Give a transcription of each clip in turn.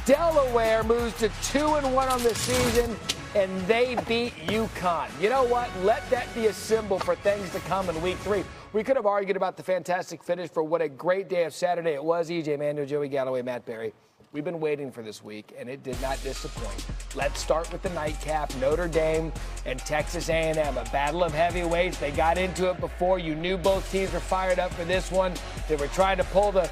Delaware moves to 2-1 on the season, and they beat UConn. You know what? Let that be a symbol for things to come in week 3. We could have argued about the fantastic finish for what a great day of Saturday it was. EJ Manuel, Joey Galloway, Matt Berry. We've been waiting for this week, and it did not disappoint. Let's start with the nightcap. Notre Dame and Texas A&M, a battle of heavyweights. They got into it before. You knew both teams were fired up for this one. They were trying to pull the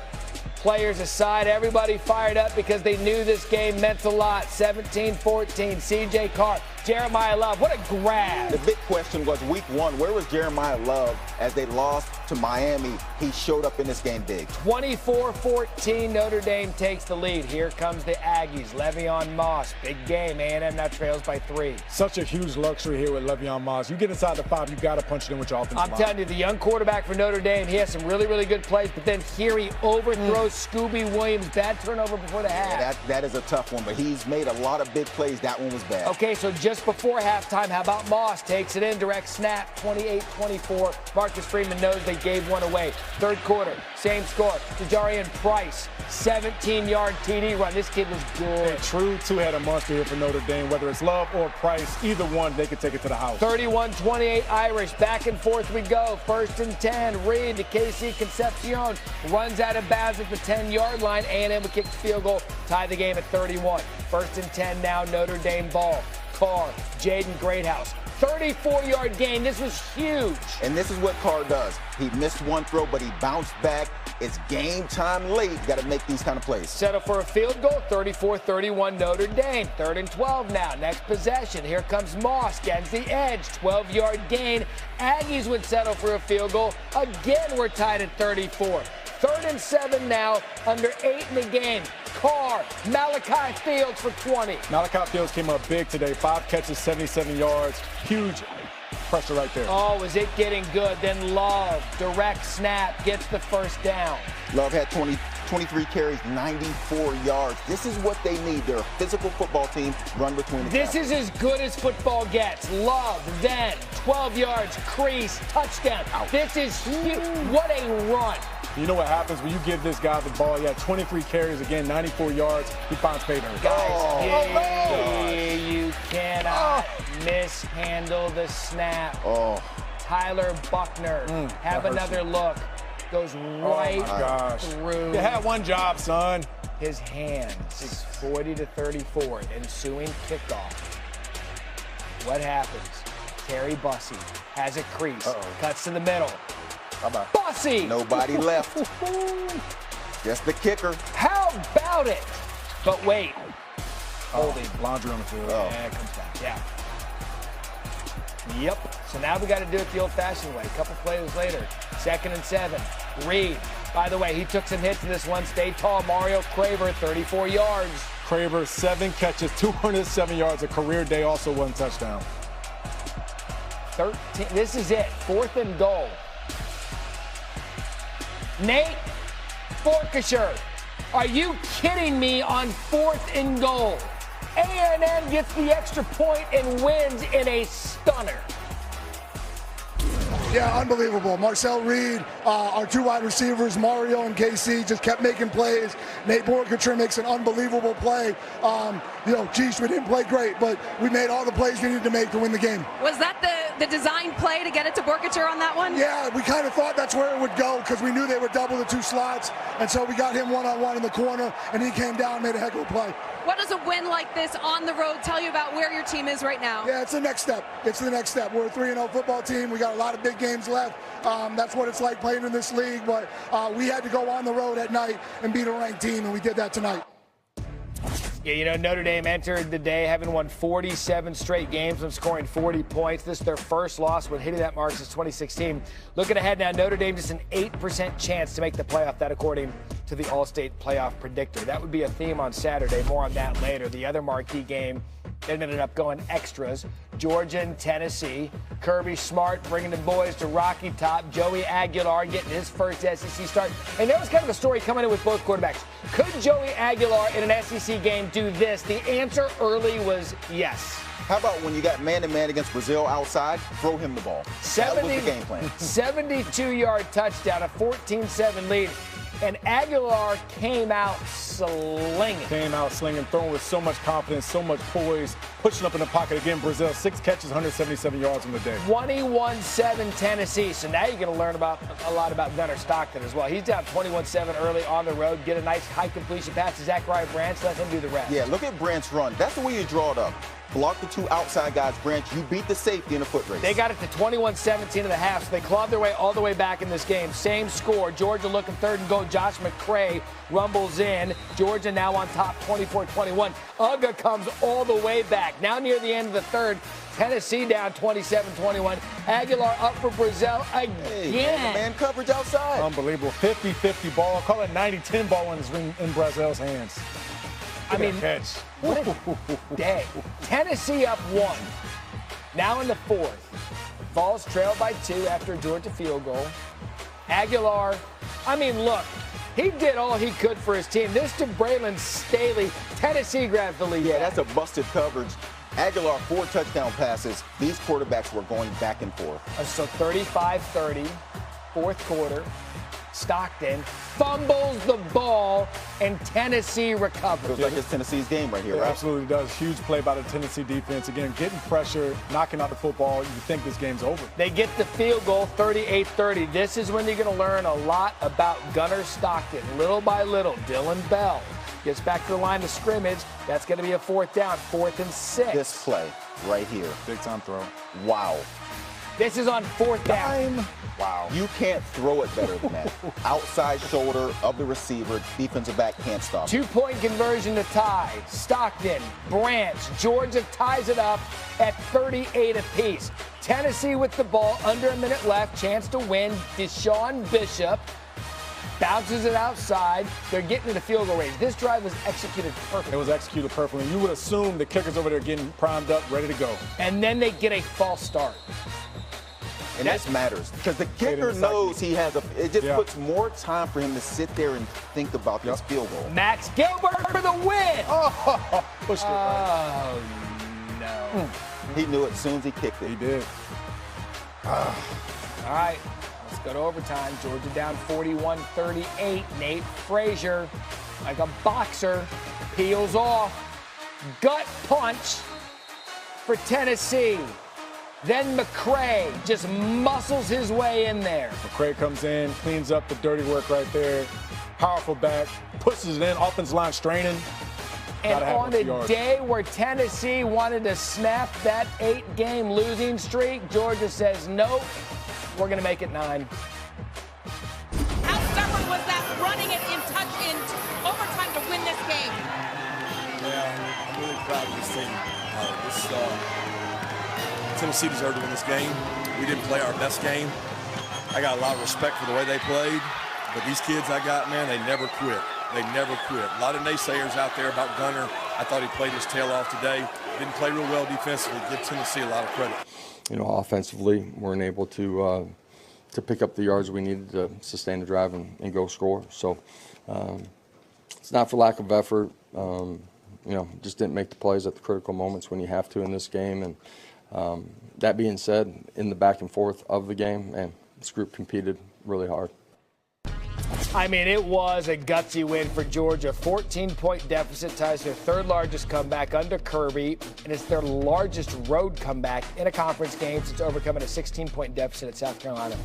players aside. Everybody fired up because they knew this game meant a lot. 17-14, C.J. Carr, Jeremiah Love, what a grab. The big question was week 1, where was Jeremiah Love as they lost to Miami? He showed up in this game big. 24-14, Notre Dame takes the lead. Here comes the Aggies. Le'Veon Moss, big game. A&M now trails by 3. Such a huge luxury here with Le'Veon Moss. You get inside the 5, you got to punch it in with your offensive line. I'm telling you, the young quarterback for Notre Dame, he has some really, really good plays, but then here he overthrows Scooby Williams. Bad turnover before the half. Yeah, that is a tough one, but he's made a lot of big plays. That one was bad. Okay, so just before halftime, how about Moss? Takes it in, direct snap, 28-24. Marcus Freeman knows they gave one away. Third quarter, same score. Ja'Jarian Price, 17-yard TD run. This kid was good. A true two-headed monster here for Notre Dame. Whether it's Love or Price, either one, they could take it to the house. 31-28 Irish. Back and forth we go. 1st and 10. Reed to KC Concepcion. Runs out of bounds at the 10-yard line. A&M would kick the field goal. Tie the game at 31. 1st and 10 now. Notre Dame ball. Carr, Jaden Greathouse. 34-yard gain. This was huge. And this is what Carr does. He missed one throw, but he bounced back. It's game time late. You got to make these kind of plays. Settle for a field goal. 34-31 Notre Dame. 3rd and 12 now. Next possession. Here comes Moss. Gets the edge. 12-yard gain. Aggies would settle for a field goal. Again, we're tied at 34. 3rd and 7 now. Under 8 in the game. Carr, Malachi Fields for 20. Malachi Fields came up big today. 5 catches, 77 yards. Huge pressure right there. Oh, is it getting good? Then Love, direct snap, gets the first down. Love had 23 carries, 94 yards. This is what they need. They're a physical football team, run between the This is as good as football gets. Love, then 12 yards, crease, touchdown. Ouch. This is huge. What a run. You know what happens when you give this guy the ball? He had 23 carries, again, 94 yards. He finds pay dirt. Guys, you cannot mishandle the snap. Tyler Buckner, have another look. Goes right through. You had one job, son. His hands. 40-34. Ensuing kickoff. What happens? Terry Bussey has a crease. Cuts to the middle. Bye-bye. Bussey! Nobody left. Just the kicker. How about it? But wait. Holding. Laundry on the field. Yeah, it comes back. Yeah. Yep. So now we got to do it the old-fashioned way. A couple plays later. 2nd and 7. Reed. By the way, he took some hits in this one. Stayed tall. Mario Craver, 34 yards. Craver, 7 catches, 207 yards. A career day, also 1 touchdown. 13. This is it. 4th and goal. Nate Forkisher, are you kidding me on 4th and goal? A&M gets the extra point and wins in a stunner. Yeah, unbelievable. Marcel Reed, our 2 wide receivers, Mario and KC, just kept making plays. Nate Forkisher makes an unbelievable play. Geez, we didn't play great, but we made all the plays we needed to make to win the game. Was that the design play to get it to Forkisher on that one? Yeah, we kind of thought that's where it would go because we knew they would double the 2 slots, and so we got him one-on-one in the corner, and he came down and made a heck of a play. What does a win like this on the road tell you about where your team is right now? Yeah, it's the next step. It's the next step. We're a 3-0 football team. We got a lot of big games left. That's what it's like playing in this league, but we had to go on the road at night and beat a ranked team, and we did that tonight. Yeah, Notre Dame entered the day having won 47 straight games and scoring 40 points. This is their first loss when hitting that mark since 2016. Looking ahead now, Notre Dame just an 8% chance to make the playoff. That according to the All-State Playoff Predictor. That would be a theme on Saturday. More on that later. The other marquee game that ended up going extras. Georgia and Tennessee. Kirby Smart bringing the boys to Rocky Top. Joey Aguilar getting his first SEC start. And there was kind of a story coming in with both quarterbacks. Could Joey Aguilar in an SEC game do this? The answer early was yes. How about when you got man-to-man against Brazil outside, throw him the ball. That was the game plan. 72-yard touchdown, a 14-7 lead. and Aguilar came out slinging. Throwing with so much confidence, so much poise, pushing up in the pocket again. Brazil, 6 catches, 177 yards on the day. 21-7 Tennessee. So now you're going to learn a lot about Gunnar Stockton as well. He's down 21-7 early on the road. Get a nice high completion pass to Zachariah Branch. Let him do the rest. Yeah, look at Branch run. That's the way you draw it up. Block the 2 outside guys. Branch, you beat the safety in a foot race. They got it to 21-17 at the half, so they clawed their way all the way back in this game. Same score. Georgia looking 3rd and goal. Josh McCray rumbles in. Georgia now on top, 24-21. Uga comes all the way back. Now near the end of the 3rd, Tennessee down 27-21. Aguilar up for Brazil again. Hey, man coverage outside. Unbelievable. 50-50 ball. Call it 90-10 ball in Brazil's hands. I mean, catch. What a day. Tennessee up 1. Now in the 4th. Vols trailed by 2 after a Georgia field goal. Aguilar, I mean, look, he did all he could for his team. This to Braylon Staley. Tennessee grabs the lead. Yeah, that's a busted coverage. Aguilar, 4 touchdown passes. These quarterbacks were going back and forth. So 35-30, 4th quarter. Stockton fumbles the ball, and Tennessee recovers. Feels like it's Tennessee's game right here, It right? absolutely does. Huge play by the Tennessee defense. Again, getting pressure, knocking out the football. You think this game's over. They get the field goal, 38-30. This is when you're going to learn a lot about Gunnar Stockton. Little by little, Dylan Bell gets back to the line of scrimmage. That's going to be a 4th down, 4th and 6. This play right here. Big time throw. Wow. This is on 4th down. Wow. You can't throw it better than that. Outside shoulder of the receiver, defensive back can't stop it. 2-point conversion to tie. Stockton, Branch, Georgia ties it up at 38 apiece. Tennessee with the ball, under a minute left, chance to win. Deshaun Bishop bounces it outside. They're getting to the field goal range. This drive was executed perfectly. It was executed perfectly. You would assume the kicker's over there getting primed up, ready to go. And then they get a false start. And this matters because the kicker knows he has it just puts more time for him to sit there and think about this field goal. Max Gilbert for the win. Oh, pushed it right. Oh, no. He knew it as soon as he kicked it. He did. All right, let's go to overtime. Georgia down 41-38. Nate Frazier, like a boxer, peels off. Gut punch for Tennessee. Then McCray just muscles his way in there. McCray comes in, cleans up the dirty work right there. Powerful back, pushes it in, offensive line straining. And on a day where Tennessee wanted to snap that 8-game losing streak, Georgia says, nope, we're going to make it 9. How stubborn was that, running it in overtime to win this game? Yeah, I'm really proud of this team. Tennessee deserved to win this game. We didn't play our best game. I got a lot of respect for the way they played, but these kids I got, man, they never quit. They never quit. A lot of naysayers out there about Gunnar. I thought he played his tail off today. Didn't play real well defensively. Give Tennessee a lot of credit. You know, offensively, we weren't able to pick up the yards we needed to sustain the drive and go score. So it's not for lack of effort. You know, just didn't make the plays at the critical moments when you have to in this game. And that being said, in the back and forth of the game, man, this group competed really hard. I mean, it was a gutsy win for Georgia. 14-point deficit ties their 3rd largest comeback under Kirby, and it's their largest road comeback in a conference game since overcoming a 16-point deficit at South Carolina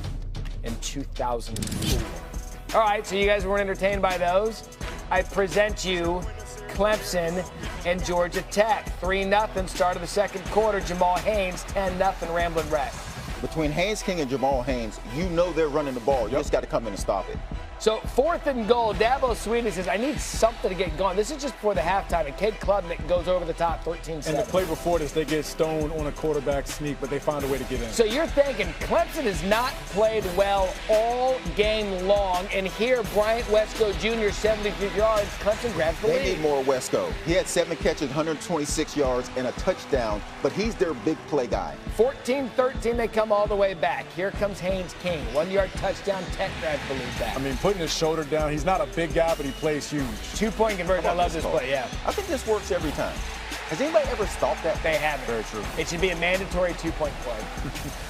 in 2004. All right, so you guys weren't entertained by those. I present you Clemson and Georgia Tech. 3-0 start of the 2nd quarter. Jamal Haynes, 10-0 Ramblin' Wreck. Between Haynes King and Jamal Haynes, you know they're running the ball. You just got to come in and stop it. So 4th and goal, Dabo Swinney says, I need something to get going. This is just before the halftime, and Cade Klubnik goes over the top 13-7. And the play before this, they get stoned on a quarterback sneak, but they find a way to get in. So you're thinking Clemson has not played well all game long, and here Bryant Wesco Jr., 73 yards, Clemson grabs the lead. They need more Wesco. He had 7 catches, 126 yards, and a touchdown, but he's their big play guy. 14-13, they come all the way back. Here comes Haynes King, 1-yard touchdown, Tech grabs the lead back. I mean, putting his shoulder down, he's not a big guy, but he plays huge. 2-point conversion, I love this play, yeah. I think this works every time. Has anybody ever stopped that? They haven't. Very true. It should be a mandatory 2-point play.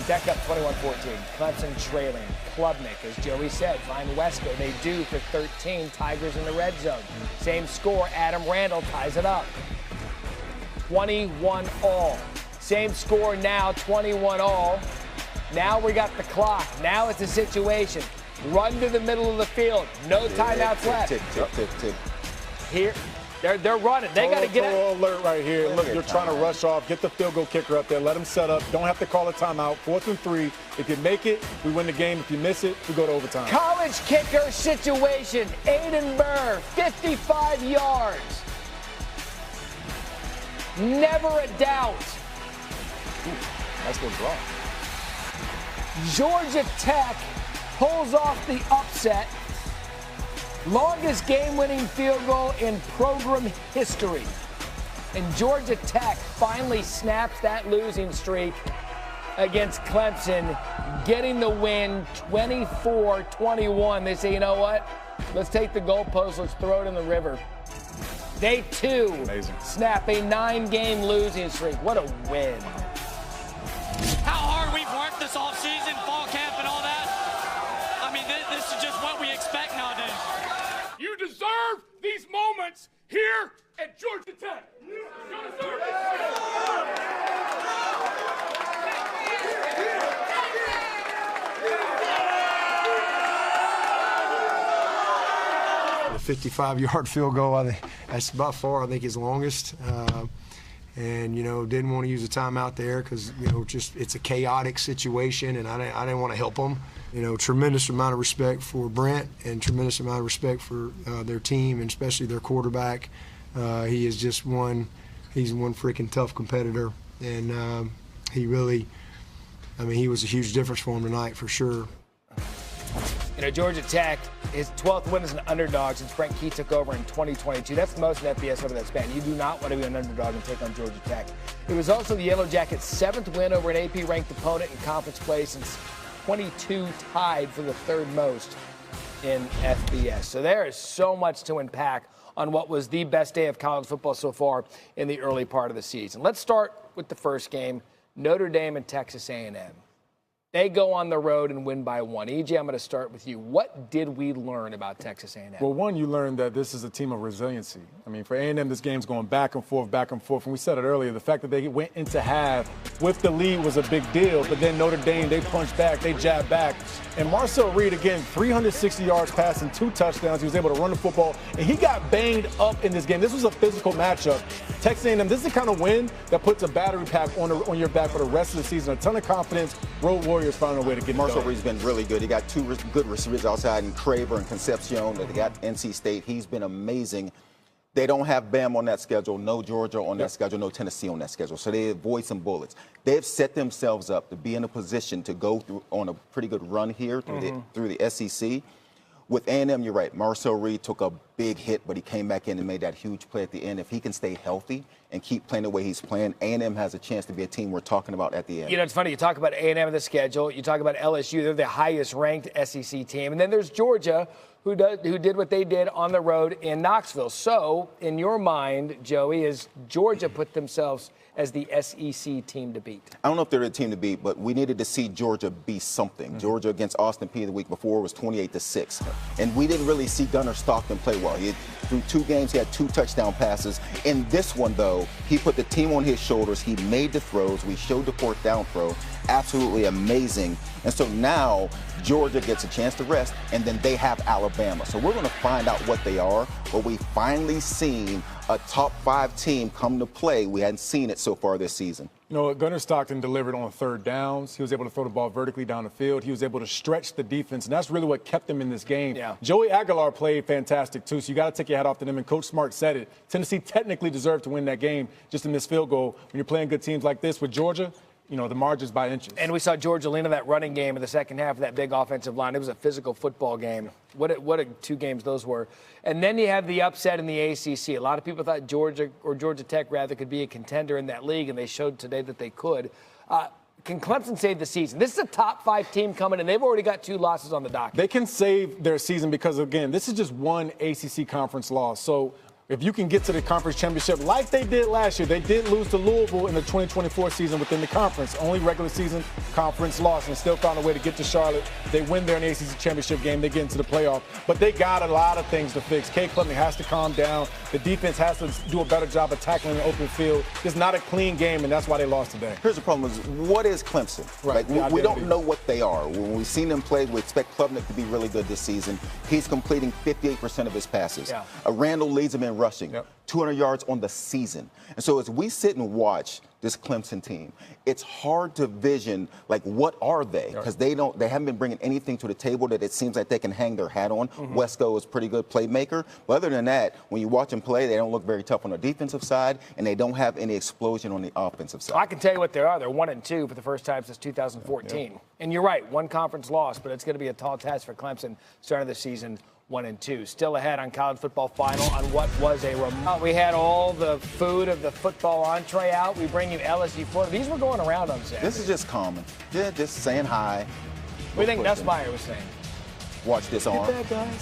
Deck up 21-14. Clemson trailing. Klubnik, as Joey said, find Wesco. They do for 13. Tigers in the red zone. Same score. Adam Randall ties it up. 21-all. Same score now, 21-all. Now we got the clock. Now it's a situation. Run to the middle of the field. No timeouts left. Tick. Here, they're running. They got to get it. Alert right here. Look, you're trying to rush off. Get the field goal kicker up there. Let him set up. Don't have to call a timeout. 4th and 3. If you make it, we win the game. If you miss it, we go to overtime. College kicker situation. Aiden Burr, 55 yards. Never a doubt. Nice little draw. Georgia Tech pulls off the upset. Longest game-winning field goal in program history. And Georgia Tech finally snaps that losing streak against Clemson, getting the win 24-21. They say, you know what? Let's take the goalpost. Let's throw it in the river. They, too, snap a 9-game losing streak. What a win. How hard we've worked this offseason, fall camp and all that. I mean, this is just what we expect nowadays. You deserve these moments here at Georgia Tech. You deserve it. 55-yard field goal, I think that's by far, I think, his longest. And, you know, didn't want to use a timeout there because, you know, just it's a chaotic situation, and I didn't want to help them. You know, tremendous amount of respect for Brent and tremendous amount of respect for their team and especially their quarterback. He is just he's one freaking tough competitor. And he really, I mean, he was a huge difference for him tonight for sure. You know, Georgia Tech, his 12th win as an underdog since Frank Key took over in 2022. That's the most in FBS over that span. You do not want to be an underdog and take on Georgia Tech. It was also the Yellow Jackets' 7th win over an AP-ranked opponent in conference play since 22, tied for the 3rd most in FBS. So there is so much to unpack on what was the best day of college football so far in the early part of the season. Let's start with the first game, Notre Dame and Texas A&M. They go on the road and win by 1. EJ, I'm going to start with you. What did we learn about Texas A&M? Well, one, you learned that this is a team of resiliency. I mean, for A&M, this game's going back and forth. And we said it earlier, the fact that they went into half with the lead was a big deal. But then Notre Dame, they punched back, they jabbed back. And Marcel Reed, again, 360 yards passing, 2 touchdowns. He was able to run the football. And he got banged up in this game. This was a physical matchup. Texas A&M, this is the kind of win that puts a battery pack on your back for the rest of the season. A ton of confidence. Road Warriors found a way to get it Marcel done. Reed's been really good. He got 2 good receivers outside in Craver and Concepcion. They got NC State. He's been amazing. They don't have Bam on that schedule, no Georgia on that schedule, no Tennessee on that schedule. So they avoid some bullets. They've set themselves up to be in a position to go through on a pretty good run here through the SEC. With A&M, you're right. Marcel Reed took a big hit, but he came back in and made that huge play at the end. If he can stay healthy and keep playing the way he's playing, A&M has a chance to be a team we're talking about at the end. You know, it's funny. You talk about A&M in the schedule. You talk about LSU. They're the highest-ranked SEC team. And then there's Georgia, who did what they did on the road in Knoxville. So, in your mind, Joey, is Georgia put themselves as the SEC team to beat? I don't know if they're the team to beat, but we needed to see Georgia be something. Georgia against Austin Peay the week before was 28-6. And we didn't really see Gunnar Stockton play well. Through 2 games, he had 2 touchdown passes. In this one, though, he put the team on his shoulders. He made the throws. We showed the 4th down throw. Absolutely amazing. And so now Georgia gets a chance to rest, and then they have Alabama. So we're going to find out what they are, but we finally seen a top 5 team come to play. We hadn't seen it so far this season. You know, Gunnar Stockton delivered on 3rd downs. He was able to throw the ball vertically down the field. He was able to stretch the defense, and that's really what kept them in this game. Yeah. Joey Aguilar played fantastic, too, so you got to take your hat off to them. And Coach Smart said it. Tennessee technically deserved to win that game, just to miss field goal. When you're playing good teams like this with Georgia, you know, the margin's by inches. And we saw Georgia lean on that running game in the second half of that big offensive line. It was a physical football game. What a 2 games those were. And then you have the upset in the ACC. A lot of people thought Georgia, or Georgia Tech rather, could be a contender in that league, and they showed today that they could. Can Clemson save the season? This is a top 5 team coming, and they've already got 2 losses on the docket. They can save their season because, again, this is just one ACC conference loss. So If you can get to the conference championship like they did last year, they did lose to Louisville in the 2024 season within the conference. Only regular season conference loss, and still found a way to get to Charlotte. They win there in the ACC championship game. They get into the playoff. But they got a lot of things to fix. Cade Klubnik has to calm down. The defense has to do a better job of tackling the open field. It's not a clean game, and that's why they lost today. Here's the problem: is what is Clemson? Right. Like, we don't know what they are. When we've seen them play, we expect Klubnik to be really good this season. He's completing 58% of his passes. Yeah. Randall leads him in rushing. Yep. 200 yards on the season. And so as we sit and watch this Clemson team, it's hard to vision, like, what are they? Because they haven't been bringing anything to the table that it seems like they can hang their hat on. Wesco is a pretty good playmaker. But other than that, when you watch them play, they don't look very tough on the defensive side, and they don't have any explosion on the offensive side. I can tell you what they are. They're 1-2 for the first time since 2014. Yeah. And you're right, one conference loss, but it's going to be a tall task for Clemson starting the season 1-2. Still ahead on college football final on what was a remote. We had all the food of the football entree out. We bring you LSU Florida. These were going around on Saturday. This is just common. Yeah, just saying hi. What do you think Nussmeier was saying? Watch this arm.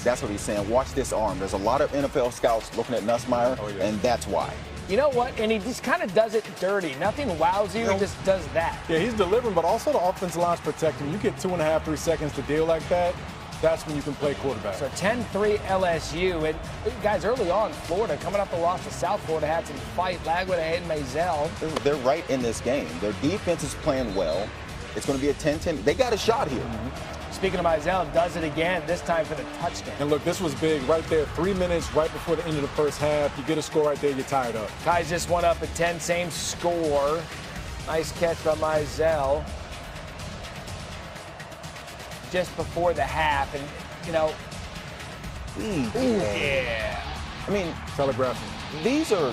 That's what he's saying. Watch this arm. There's a lot of NFL scouts looking at Nussmeier, and that's why. You know what? And he just kind of does it dirty. Nothing wows you. He just does that. Yeah, he's delivering, but also the offensive line's protecting. You get 2.5, 3 seconds to deal like that. That's when you can play quarterback. So 10-3 LSU. And guys, early on, Florida, coming up the loss to South Florida, had some fight. Lagwood and Mazel. They're right in this game. Their defense is playing well. It's going to be a 10-10. They got a shot here. Speaking of Mazel, does it again, this time for the touchdown. And look, this was big right there. 3 minutes right before the end of the first half. You get a score right there, you're tied up. Guys just went up at 10, same score. Nice catch by Mazel just before the half. And, you know, yeah. I mean, telegraphing. These are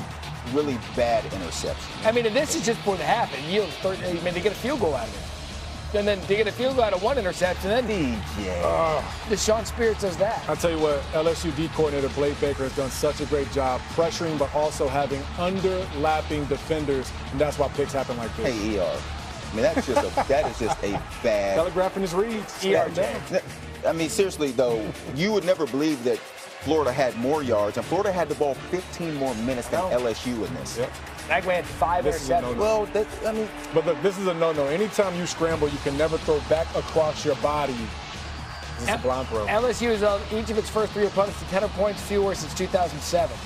really bad interceptions. I mean, and this is just before the half. It yields 30. I mean, they get a field goal out of it. And then they get a field goal out of one interception. And then Deshaun Spears does that. I'll tell you what, LSU D coordinator Blake Baker has done such a great job pressuring, but also having underlapping defenders, and that's why picks happen like this. Hey, ER. I mean, that is just a bad. Telegraphing his reads. I mean, seriously, though, you would never believe that Florida had more yards, and Florida had the ball 15 more minutes than LSU in this. Bagway had 5 interceptions. Well, but look, this is a no-no. Anytime you scramble, you can never throw back across your body. This is a blind throw. LSU has held each of its first 3 opponents to 10 points fewer since 2007.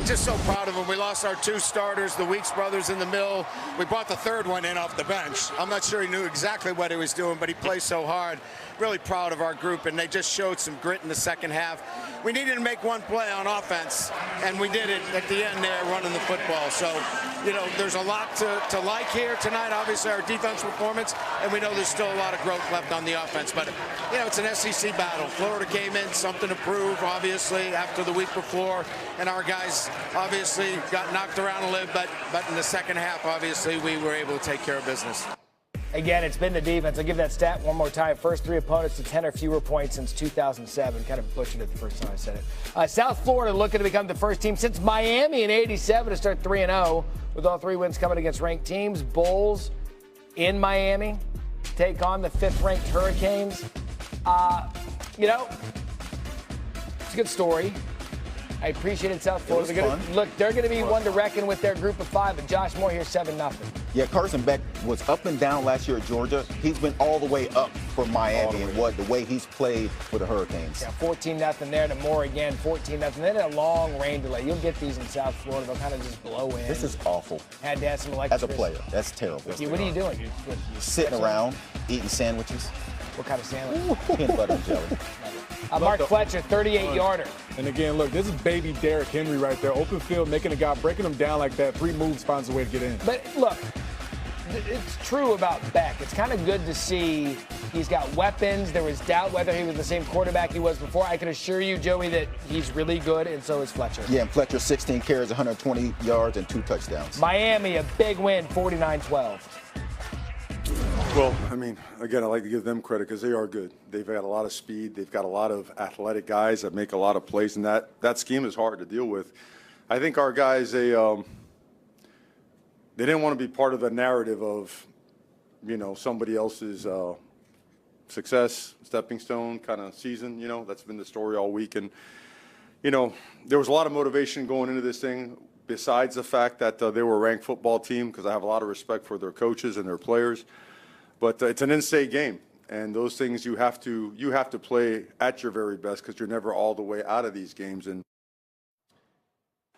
Just so proud of them. We lost our 2 starters, the Weeks brothers in the middle. We brought the 3rd one in off the bench. I'm not sure he knew exactly what he was doing, but he plays so hard. Really proud of our group, and they just showed some grit in the second half. We needed to make one play on offense, and we did it at the end there, running the football. So, you know, there's a lot to like here tonight. Obviously, our defense performance, and we know there's still a lot of growth left on the offense. But, you know, it's an SEC battle. Florida came in, something to prove, obviously, after the week before, and our guys obviously got knocked around a little bit, but in the second half, obviously, we were able to take care of business. Again, it's been the defense. I'll give that stat one more time. First 3 opponents to 10 or fewer points since 2007. Kind of butchered it the first time I said it. South Florida looking to become the first team since Miami in '87 to start 3-0, with all 3 wins coming against ranked teams. Bulls in Miami take on the 5th-ranked Hurricanes. You know, it's a good story. I appreciated South Florida. They're going to be one to reckon with their group of 5, but Josh Moore here 7-0. Yeah, Carson Beck was up and down last year at Georgia. He's been all the way up for Miami and the way he's played for the Hurricanes. Yeah, 14-0 there to Moore again, 14-0. Then a long rain delay. You'll get these in South Florida. They'll kind of just blow in. This is awful. Had to have some electricity. As a player, that's terrible. What are you doing? You sitting around, eating sandwiches. What kind of sandwich? Peanut butter and jelly. Mark Fletcher, 38-yarder. And again, look, this is baby Derrick Henry right there. Open field, making a guy, breaking him down like that. 3 moves, finds a way to get in. But look, it's true about Beck. It's kind of good to see he's got weapons. There was doubt whether he was the same quarterback he was before. I can assure you, Joey, that he's really good, and so is Fletcher. Yeah, and Fletcher, 16 carries, 120 yards, and 2 touchdowns. Miami, a big win, 49-12. Well, I mean, again, I like to give them credit because they are good. They've got a lot of speed. They've got a lot of athletic guys that make a lot of plays, and that scheme is hard to deal with. I think our guys, they didn't want to be part of the narrative of, you know, somebody else's success, stepping stone kind of season. You know, that's been the story all week. And, you know, there was a lot of motivation going into this thing besides the fact that they were a ranked football team, because I have a lot of respect for their coaches and their players. But it's an in-state game, and those things you have to play at your very best, because you're never all the way out of these games.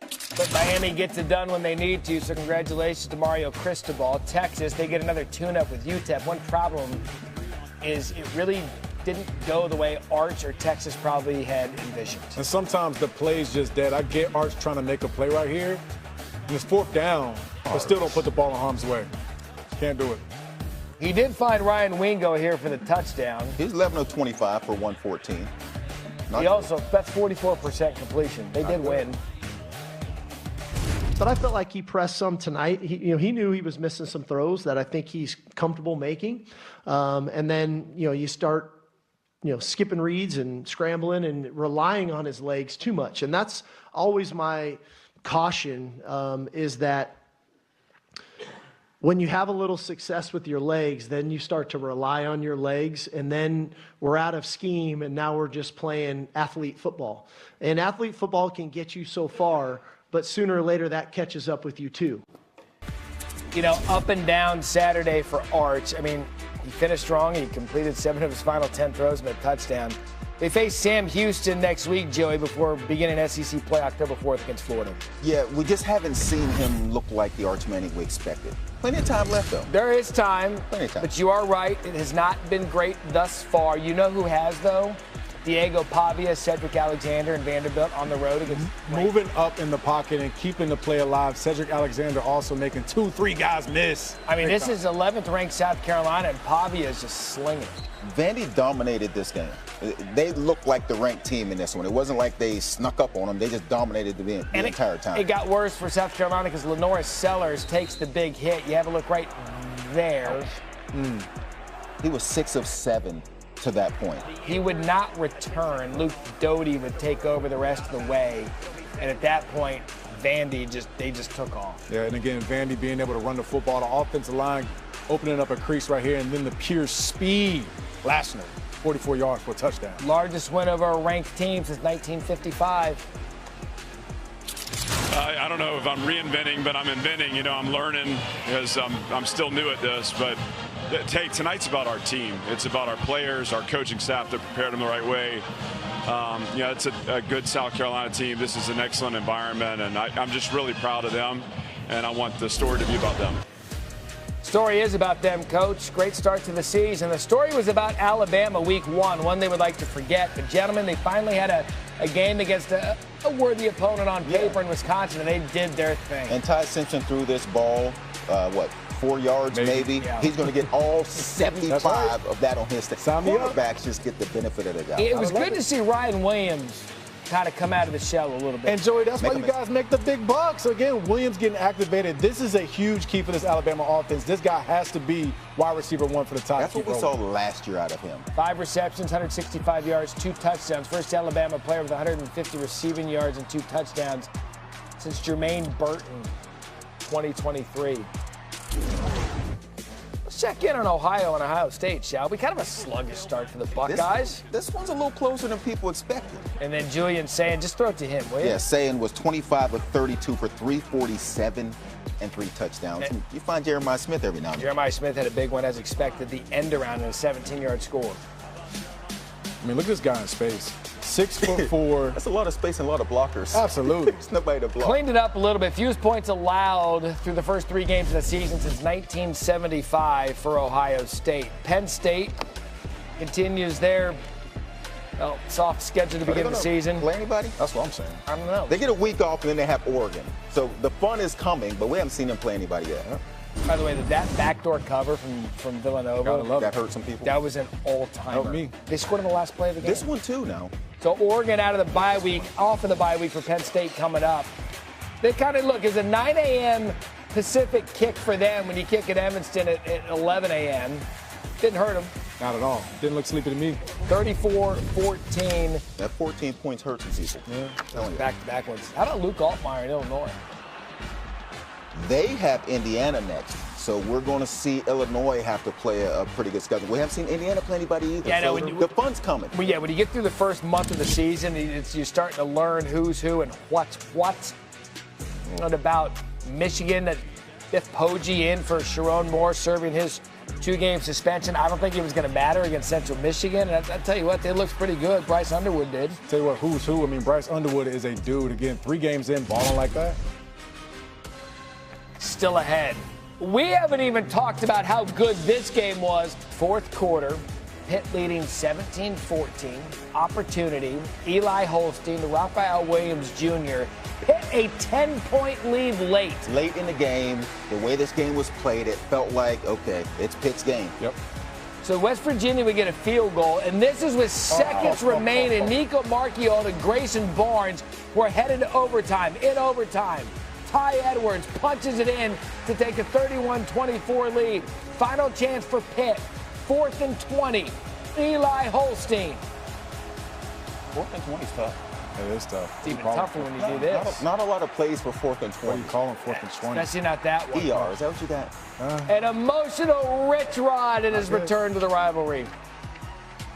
But Miami gets it done when they need to, so congratulations to Mario Cristobal. Texas, they get another tune-up with UTEP. One problem is it really didn't go the way Arch or Texas probably had envisioned. And sometimes the play's just dead. I get Arch trying to make a play right here, and it's 4th down, but still don't put the ball in harm's way. Can't do it. He did find Ryan Wingo here for the touchdown. He's 11 of 25 for 114. He also, that's 44% completion. They did win. But I felt like he pressed some tonight. He knew he was missing some throws that I think he's comfortable making. And then, you start, skipping reads and scrambling and relying on his legs too much. And that's always my caution, is that when you have a little success with your legs, then you start to rely on your legs, and then we're out of scheme, and now we're just playing athlete football. And athlete football can get you so far, but sooner or later that catches up with you too. Up and down Saturday for Arch. I mean, he finished strong. He completed 7 of his final 10 throws and a touchdown. They face Sam Houston next week, Joey, before beginning SEC play October 4th against Florida. Yeah, we just haven't seen him look like the Arch Manning we expected. Plenty of time left, though. There is time. Plenty of time. But you are right. It has not been great thus far. You know who has, though? Diego Pavia, Cedric Alexander, and Vanderbilt on the road against. Moving up in the pocket and keeping the play alive. Cedric Alexander also making 2-3 guys miss. I mean, this is 11th ranked South Carolina, and Pavia is just slinging it. Vandy dominated this game. They looked like the ranked team in this one. It wasn't like they snuck up on them. They just dominated the entire time. It got worse for South Carolina because Lenora Sellers takes the big hit. You have a look right there. He was 6 of 7 to that point. He would not return. Luke Doty would take over the rest of the way. And at that point, Vandy just took off. Yeah, and again, Vandy being able to run the football, the offensive line opening up a crease right here, and then the pure speed. Lashner, 44 yards for a touchdown. Largest win over a ranked team since 1955. I don't know if I'm reinventing, but I'm inventing. I'm learning because I'm still new at this. But hey, tonight's about our team. It's about our players, our coaching staff that prepared them the right way. It's a good South Carolina team. This is an excellent environment, and I'm just really proud of them, and I want the story to be about them. Story is about them, Coach. Great start to the season. The story was about Alabama week 1, one they would like to forget. But, gentlemen, they finally had a game against a worthy opponent on paper in Wisconsin, and they did their thing. And Ty Simpson threw this ball, 4 yards maybe. Yeah. He's going to get all 75 of that on his stick. Quarterbacks just get the benefit of the doubt. It was good to see Ryan Williams kind of come out of the shell a little bit. And, Joey, that's why you guys make the big bucks. So, again, Williams getting activated. This is a huge key for this Alabama offense. This guy has to be wide receiver 1 for the top. That's what we saw last year out of him. 5 receptions, 165 yards, 2 touchdowns. First Alabama player with 150 receiving yards and 2 touchdowns since Jermaine Burton, 2023. Let's check in on Ohio and Ohio State, shall we? Kind of a sluggish start for the Buckeyes. This one's a little closer than people expected. And then Julian Sayin, just throw it to him, will you? Yeah, Sayin was 25 of 32 for 347 and 3 touchdowns. And you find Jeremiah Smith every now and then. Jeremiah Smith had a big one as expected, the end around in a 17-yard score. I mean, look at this guy in space. 6'4". That's a lot of space and a lot of blockers. Absolutely. There's nobody to block. Cleaned it up a little bit. Fewest points allowed through the first 3 games of the season since 1975 for Ohio State. Penn State continues their soft schedule to begin the season. Play anybody? That's what I'm saying. I don't know. They get a week off and then they have Oregon. So the fun is coming, but we haven't seen them play anybody yet. By the way, that backdoor cover from Villanova, that hurt some people. That was an all-timer. Help me. They scored in the last play of the game. This one too now. So Oregon out of the bye week, off of the bye week for Penn State coming up. They kind of look, it's a 9 a.m. Pacific kick for them when you kick at Evanston at 11 a.m. Didn't hurt them. Not at all. Didn't look sleepy to me. 34-14. That 14 points hurt some people. Yeah. Back-to-back ones. How about Luke Altmaier in Illinois? They have Indiana next. So we're going to see Illinois have to play a pretty good schedule. We haven't seen Indiana play anybody either. Yeah, so no, the fun's coming. Well, yeah, when you get through the first month of the season, you're starting to learn who's who and what's what. What about Michigan that Biff Poggi in for Sharon Moore serving his 2-game suspension? I don't think it was going to matter against Central Michigan. And I tell you what, they looked pretty good. Bryce Underwood did. Tell you what, who's who? I mean, Bryce Underwood is a dude. Again, 3 games in, balling like that. Still ahead. We haven't even talked about how good this game was. Fourth quarter, Pitt leading 17-14. Opportunity, Eli Holstein to Raphael Williams Jr. Pitt a 10-point lead late. Late in the game, the way this game was played, it felt like, okay, it's Pitt's game. Yep. So West Virginia would get a field goal, and this is with seconds remaining. Nico Marchiol and Grayson Barnes were headed to overtime. In overtime, Ty Edwards punches it in to take a 31-24 lead. Final chance for Pitt. 4th and 20. Eli Holstein. 4th and 20 is tough. It is tough. It's even tougher when you do this. Not a lot of plays for 4th and 20. What do you call them, 4th and 20? Especially not that one. ER, is that what you got? An emotional Rich Rod in his return to the rivalry.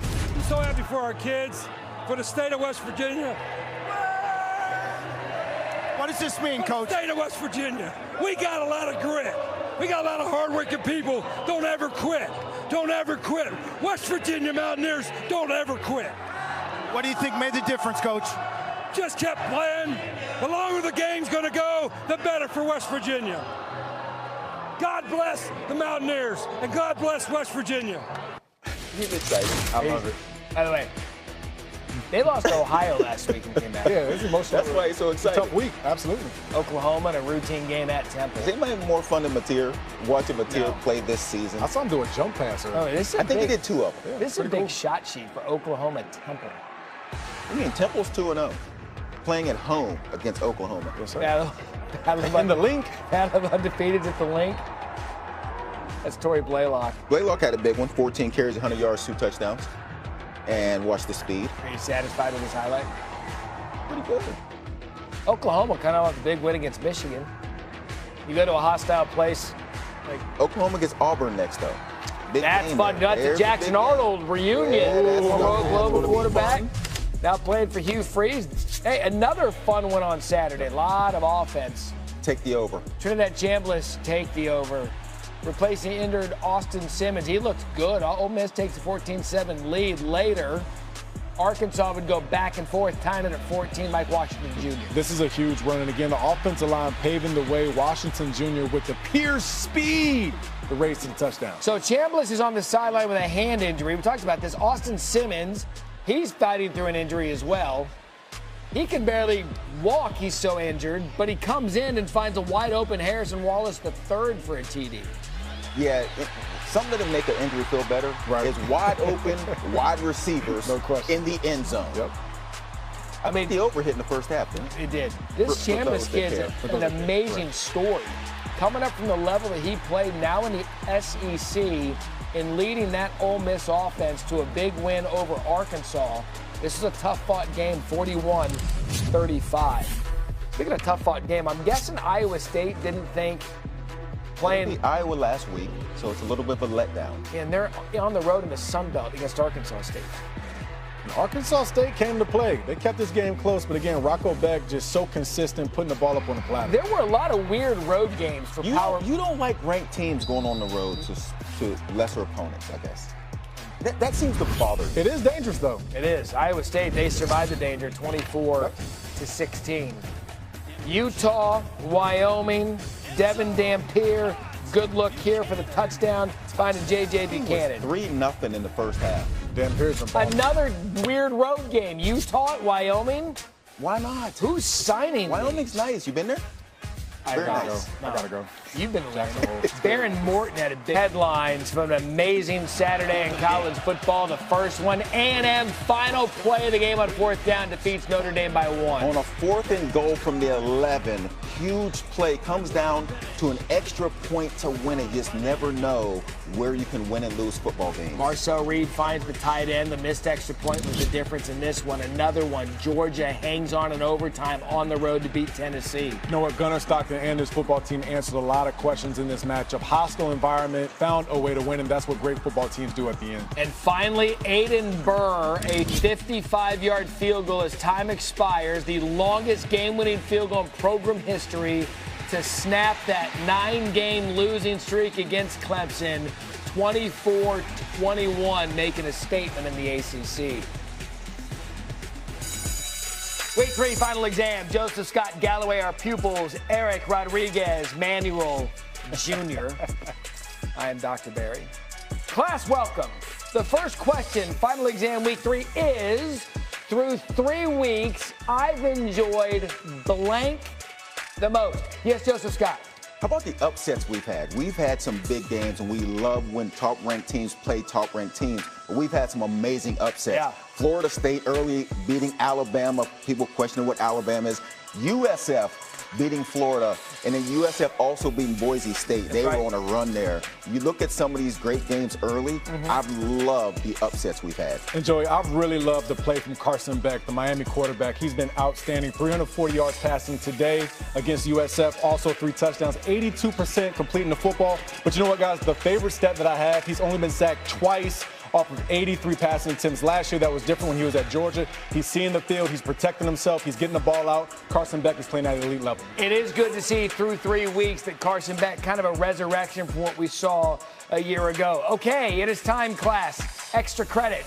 I'm so happy for our kids, for the state of West Virginia. What does this mean, Coach? State of West Virginia. We got a lot of grit. We got a lot of hardworking people. Don't ever quit. Don't ever quit. West Virginia Mountaineers, don't ever quit. What do you think made the difference, Coach? Just kept playing. The longer the game's going to go, the better for West Virginia. God bless the Mountaineers, and God bless West Virginia. He's excited. I love it. By the way, they lost to Ohio last week and came back. Yeah, it's emotional. That's why he's so excited. Tough week, absolutely. Oklahoma in a routine game at Temple. Is anybody have more fun than Mateer, watching Mateer play this season? I saw him do a jump pass earlier. Oh, this is I think big, he did 2 of them. Yeah, this is a pretty big cool. shot sheet for Oklahoma Temple. I mean, Temple's 2-0, playing at home against Oklahoma. Yes, sir. Battle In the link. of undefeated at the link. That's Torrey Blaylock. Blaylock had a big one, 14 carries, 100 yards, 2 touchdowns. And watch the speed. Are you satisfied with his highlight? Pretty good. Oklahoma kind of with a big win against Michigan. You go to a hostile place. Oklahoma gets Auburn next, though. Big That's game fun. there. That's the There's Jackson big game. Arnold reunion. Yeah, that's Former gonna Global be quarterback. fun. Now playing for Hugh Freeze. Hey, another fun one on Saturday. A lot of offense. Take the over. Trinidad Chambliss take the over. Replacing injured Austin Simmons. He looks good. Ole Miss takes a 14-7 lead. Later, Arkansas would go back and forth, tying it at 14. Mike Washington Jr. This is a huge run. And again, the offensive line paving the way. Washington Jr. with the pure speed. The race to the touchdown. So Chambliss is on the sideline with a hand injury. We talked about this. Austin Simmons, he's fighting through an injury as well. He can barely walk, he's so injured, but he comes in and finds a wide open Harrison Wallace III for a TD. Yeah, something to make an injury feel better is wide open wide receivers in the end zone. Yep. I mean, the over hit in the first half, didn't it? It did. This Chambliss kid's an amazing story. Coming up from the level that he played now in the SEC and leading that Ole Miss offense to a big win over Arkansas. This is a tough-fought game, 41-35. Speaking of tough-fought game, I'm guessing Iowa State didn't think playing Iowa last week, so it's a little bit of a letdown. And they're on the road in the Sun Belt against Arkansas State. Arkansas State came to play. They kept this game close, but again, Rocco Beck just so consistent, putting the ball up on the platter. There were a lot of weird road games for power. You don't like ranked teams going on the road to lesser opponents, I guess. That seems to bother you. It is dangerous, though. It is. Iowa State, they survived the danger, 24-16. Utah, Wyoming, Devin Dampier. Good look here for the touchdown. Finding J.J. Buchanan. 3-0 in the first half. Dampier's another weird road game. Utah at Wyoming. Why not? Who's signing? Wyoming's nice. You been there? I gotta go. You've been there. Baron Morton had a big headlines from an amazing Saturday in college football. The first one, A&M final play of the game on 4th down, defeats Notre Dame by 1. On a 4th and goal from the 11, huge play, comes down to an extra point to win it. You just never know where you can win and lose football games. Marcel Reed finds the tight end. The missed extra point was the difference in this one. Another one, Georgia hangs on in overtime on the road to beat Tennessee. You know what, Gunnar Stockton the Anders football team answered a lot of questions in this matchup. Hostile environment, found a way to win, and that's what great football teams do at the end. And finally, Aiden Burr, a 55-yard field goal as time expires, the longest game-winning field goal in program history to snap that 9-game losing streak against Clemson, 24-21, making a statement in the ACC. Week 3 final exam. Joseph Scott Galloway, our pupils. Eric Rodriguez Manuel Jr. I am Dr. Barry. Class, welcome. The first question, final exam week 3 is, through 3 weeks, I've enjoyed blank the most. Yes, Joseph Scott. How about the upsets we've had? We've had some big games, and we love when top-ranked teams play top-ranked teams. But we've had some amazing upsets. Yeah. Florida State early beating Alabama. People questioning what Alabama is. USF beating Florida, and then USF also beating Boise State. They were on a run there. You look at some of these great games early, I've loved the upsets we've had. And Joey, I've really loved the play from Carson Beck, the Miami quarterback. He's been outstanding. 340 yards passing today against USF. Also 3 touchdowns, 82% completing the football. But you know what, guys? The favorite stat that I have, he's only been sacked twice off of 83 passing attempts. Last year, that was different when he was at Georgia. He's seeing the field. He's protecting himself. He's getting the ball out. Carson Beck is playing at an elite level. It is good to see through 3 weeks that Carson Beck, kind of a resurrection from what we saw a year ago. Okay, it is time, class. Extra credit.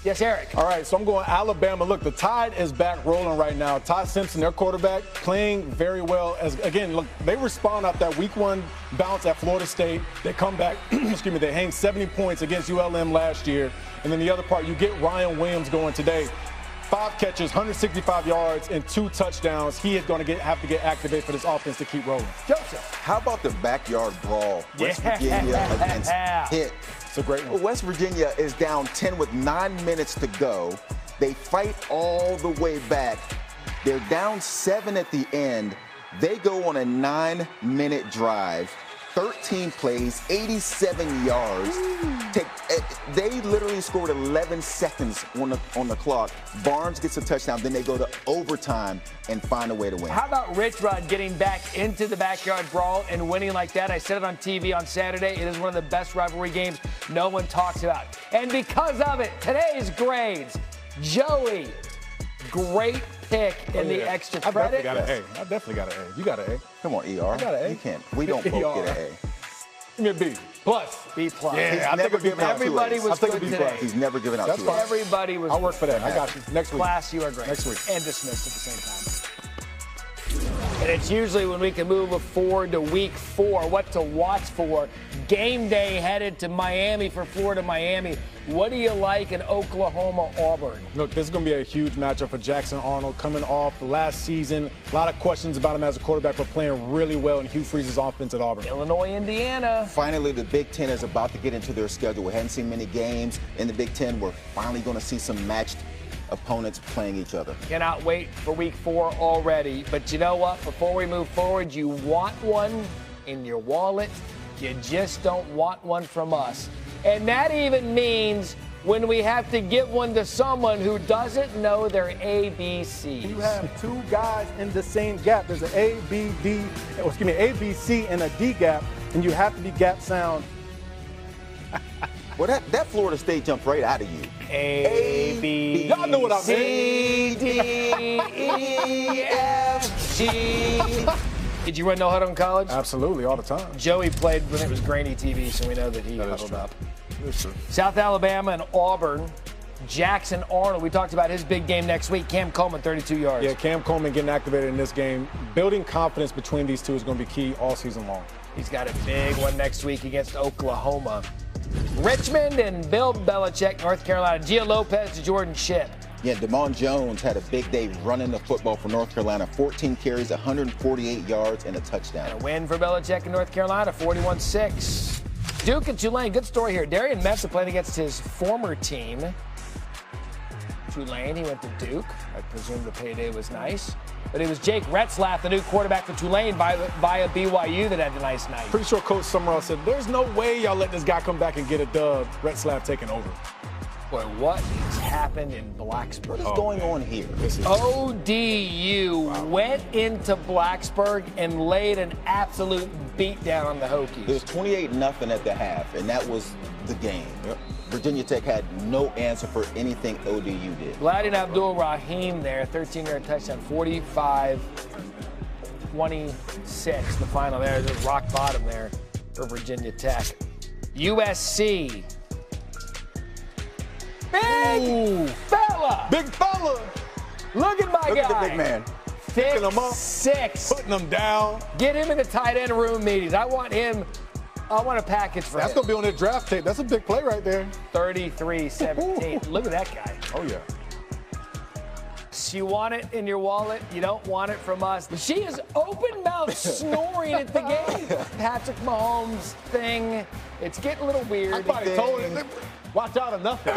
Yes, Eric. All right, so I'm going Alabama. Look, the Tide is back rolling right now. Todd Simpson, their quarterback, playing very well. Again, look, they respond off that week 1 bounce at Florida State. They come back, excuse me, they hang 70 points against ULM last year. And then the other part, you get Ryan Williams going today. 5 catches, 165 yards, and 2 touchdowns. He is going to have to get activated for this offense to keep rolling. Joseph. How about the backyard brawl? West Virginia against Pitt. It's a great one. West Virginia is down 10 with 9 minutes to go. They fight all the way back. They're down 7 at the end. They go on a 9-minute drive. 13 plays, 87 yards. They literally scored 11 seconds on the clock. Barnes gets a touchdown. Then they go to overtime and find a way to win. How about Rich Rod getting back into the backyard brawl and winning like that? I said it on TV on Saturday. It is one of the best rivalry games no one talks about. And because of it, today's grades. Joey, great pick in the extra credit. I definitely got an A. You got an A. Come on, ER. I got an A. You can't. We don't both get an A. Give me a B. Plus. B plus. Yeah, I think it'll give out everybody was good today. He's never given out 2 A's. Everybody was. I'll work for that. I got you. Next week. Class, you are great. Next week. And dismissed at the same time. And it's usually when we can move forward to week 4, what to watch for. Game day headed to Miami for Florida-Miami. What do you like in Oklahoma-Auburn? Look, this is going to be a huge matchup for Jackson Arnold coming off last season. A lot of questions about him as a quarterback, but playing really well in Hugh Freeze's offense at Auburn. Illinois-Indiana. Finally, the Big Ten is about to get into their schedule. We hadn't seen many games in the Big Ten. We're finally going to see some matched opponents playing each other. Cannot wait for week 4 already. But you know what? Before we move forward, you want one in your wallet. You just don't want one from us. And that even means when we have to give one to someone who doesn't know their ABCs. You have 2 guys in the same gap. There's an A, B, B, C, and a D gap, and you have to be gap sound. Well, that Florida State jumped right out of you. A, B, y'all know what I C, mean. D, E, F, G. Did you run no huddle in college? Absolutely, all the time. Joey played when it was grainy TV, so we know that he huddled up. South Alabama and Auburn. Jackson Arnold, we talked about his big game next week. Cam Coleman, 32 yards. Yeah, Cam Coleman getting activated in this game. Building confidence between these two is going to be key all season long. He's got a big one next week against Oklahoma. Richmond and Bill Belichick, North Carolina. Gio Lopez to Jordan Shipp. Yeah, DeMond Jones had a big day running the football for North Carolina. 14 carries, 148 yards, and a touchdown. And a win for Belichick in North Carolina, 41-6. Duke and Tulane, good story here. Darian Messa played against his former team. Tulane, he went to Duke. I presume the payday was nice. But it was Jake Retzlaff, the new quarterback for Tulane, via BYU, that had a nice night. Pretty sure Coach Summerall said, there's no way y'all let this guy come back and get a dub. Retzlaff taking over. Boy, what has happened in Blacksburg? What is going on here? ODU went into Blacksburg and laid an absolute beatdown on the Hokies. It was 28-0 at the half, and that was the game. Yep. Virginia Tech had no answer for anything ODU did. Gladden Abdul-Rahim there, 13-yard touchdown, 45-26, the final there. There's rock bottom there for Virginia Tech. USC. Big fella. Big fella. Look at my guy. Look at the big man. Picking him up. 6'6". Putting him down. Get him in the tight end room meetings. I want a package for That's him. going to be on the draft tape. That's a big play right there. 33-17. Look at that guy. Oh, yeah. You want it in your wallet, you don't want it from us. She is open-mouthed snoring at the game. Patrick Mahomes thing. It's getting a little weird. I thought he told him, watch out of nothing.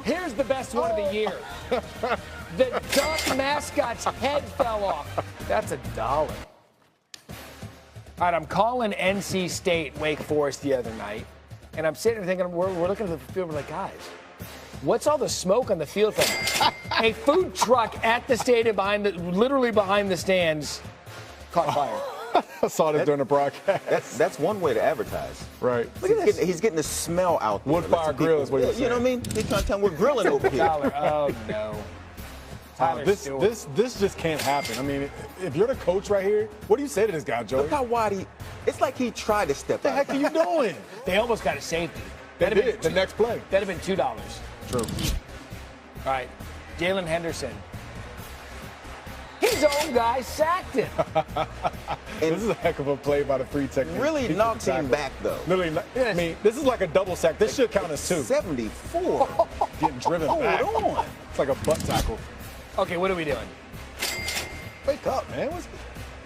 Here's the best one of the year. The duck mascot's head fell off. That's $1. All right, I'm calling NC State Wake Forest the other night, and I'm sitting there thinking, we're looking at the field, we're like, guys, what's all the smoke on the field thing? A food truck at the stadium literally behind the stands caught fire. I saw this during the broadcast. That's one way to advertise. Right. Look at this. He's getting the smell out there. Wood fire grill is what he's saying. You know what I mean? He's trying to tell him we're grilling over here. Tyler, oh no. Tyler This just can't happen. I mean, if you're the coach right here, what do you say to this guy, Joey? Look how wide it's like he tried to step out. What the heck are you doing? They almost got a safety. They did. The next play. That'd have been $2. True. All right, Jalen Henderson. His own guy sacked him. This is a heck of a play by the free technique. Really knocks him back, though. Literally, I mean, this is like a double sack. This should count as 2. 74. Getting driven back. Hold on. It's like a butt tackle. Okay, what are we doing? Wake up, man.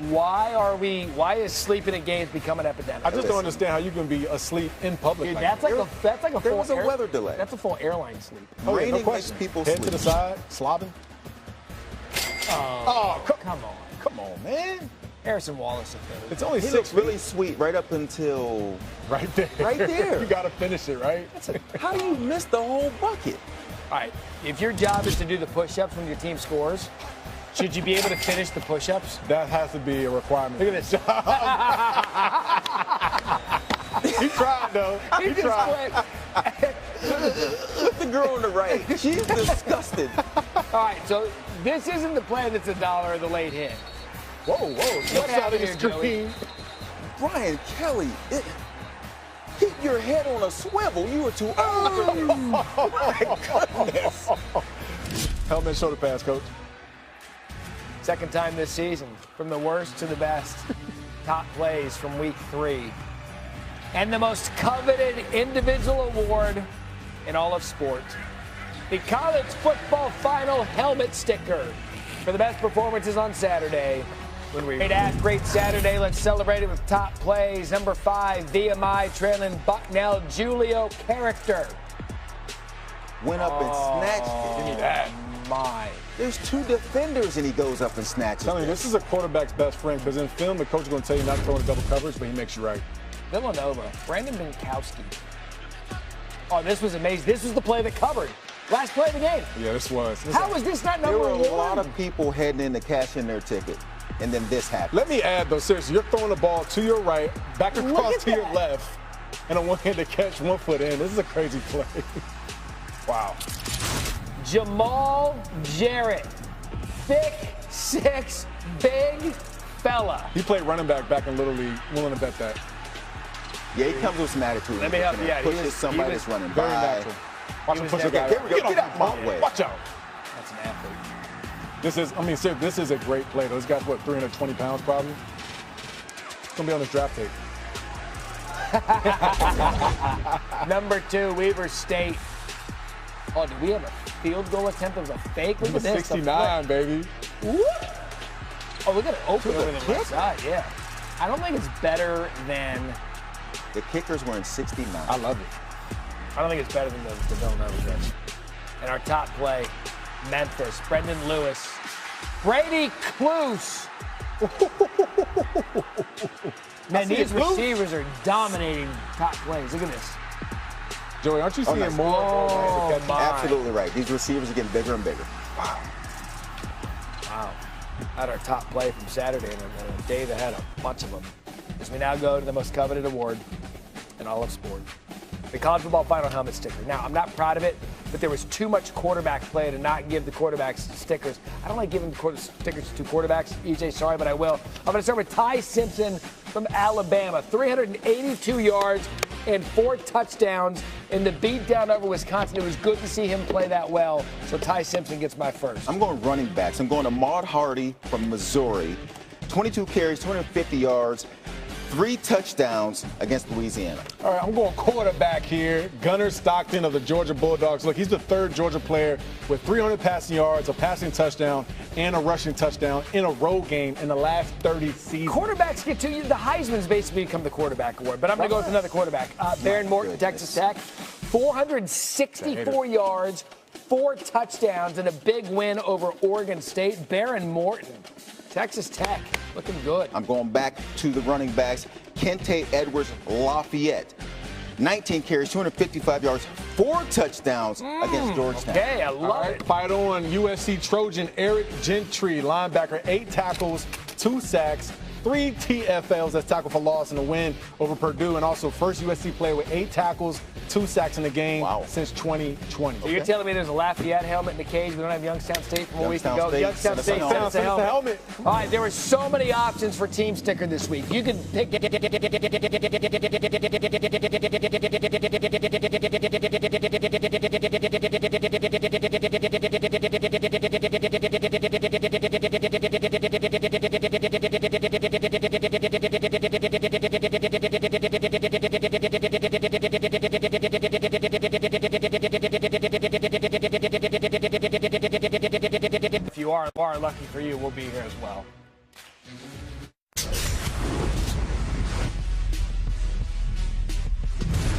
Why is sleeping at games become an epidemic? I just don't understand how you can be asleep in public. Dude, like that's like a There full was a weather delay. That's a full airline sleep. Oh, yeah, no Raining question. makes people Head sleep. to the side, slobbing. Oh, come on. Come on, man. Harrison Wallace. It's only He 6 looks really sweet right up until right there. Right there. You got to finish it, right? How do you miss the whole bucket? All right, if your job is to do the push-ups when your team scores, should you be able to finish the push-ups? That has to be a requirement. Look at this. He tried, though. He tried. Look the girl on the right. She's disgusted. All right, so this isn't the play that's $1 or the late hit. Whoa. What happened here, Joey? Brian Kelly, keep your head on a swivel. You were too early. Oh, my goodness. Helmet shoulder pass, coach. Second time this season, from the worst to the best. Top plays from week 3. And the most coveted individual award in all of sports. The college football final helmet sticker for the best performances on Saturday. Great Saturday. Let's celebrate it with top plays. Number 5, VMI trailing Bucknell. Julio character. Went up and snatched it. Give me that. My. There's 2 defenders and he goes up and snatches Tell me, it. this is a quarterback's best friend because in film, the coach is going to tell you not to throw in double coverage, but he makes you right. Villanova, Brandon Binkowski. Oh, this was amazing. This was the play that covered. Last play of the game. Yeah, this was. How is this not number There were 1? a lot of people heading in to cash in their ticket, and then this happened. Let me add, though, seriously, you're throwing the ball to your right, back across to your left, and a one-handed catch, 1 foot in. This is a crazy play. Wow. Jamal Jarrett, thick, 6, big fella. He played running back in Little League. Willing to bet that. Yeah, he comes with some attitude. Let me help you out. Pushes somebody that's running Very by. natural. Watch him push the guy. Here we go. Get out my way. Watch out. That's an athlete. This is, I mean, seriously, this is a great play. Those guys, what, 320 pounds probably? It's going to be on this draft tape. Number 2, Weber State. Oh, did we have a field goal attempt that was a fake? Look at this. 69, baby. Whoop. Oh, look at it open over the left side, yeah. I don't think it's better than... The kickers were in 69. I love it. I don't think it's better than the Villanova catch. And our top play, Memphis, Brendan Lewis. Brady Cluse. Man, these receivers are dominating top plays. Look at this. Joey, aren't you seeing more? Absolutely right. These receivers are getting bigger and bigger. Wow. Had our top play from Saturday, and Dave had a bunch of them. As we now go to the most coveted award in all of sport, the college football final helmet sticker. Now, I'm not proud of it, but there was too much quarterback play to not give the quarterbacks stickers. I don't like giving stickers to quarterbacks, EJ, sorry, but I will. I'm going to start with Ty Simpson from Alabama. 382 yards and 4 touchdowns in the beatdown over Wisconsin. It was good to see him play that well, so Ty Simpson gets my first. I'm going running backs. I'm going to Maud Hardy from Missouri. 22 carries, 250 yards. 3 touchdowns against Louisiana. All right, I'm going quarterback here. Gunnar Stockton of the Georgia Bulldogs. Look, he's the 3rd Georgia player with 300 passing yards, a passing touchdown, and a rushing touchdown in a road game in the last 30 seasons. Quarterbacks get to you. The Heisman's basically become the quarterback award, but I'm going to go with another quarterback. Baron Morton, Texas Tech. 464 yards, 4 touchdowns, and a big win over Oregon State. Baron Morton. Texas Tech, looking good. I'm going back to the running backs. Kente Edwards, Lafayette. 19 carries, 255 yards, 4 touchdowns against Georgetown. Okay, I love it. Fight on USC Trojan Eric Gentry, linebacker, 8 tackles, 2 sacks, 3 TFLs. That's tackle for loss in a win over Purdue, and also first USC player with 8 tackles, 2 sacks in the game since 2020. So you're telling me there's a Lafayette helmet in the cage? We don't have Youngstown State from a week ago. Youngstown State sends a helmet. All right, there were so many options for team sticker this week. You could pick. If you are lucky for you, we'll be here as well.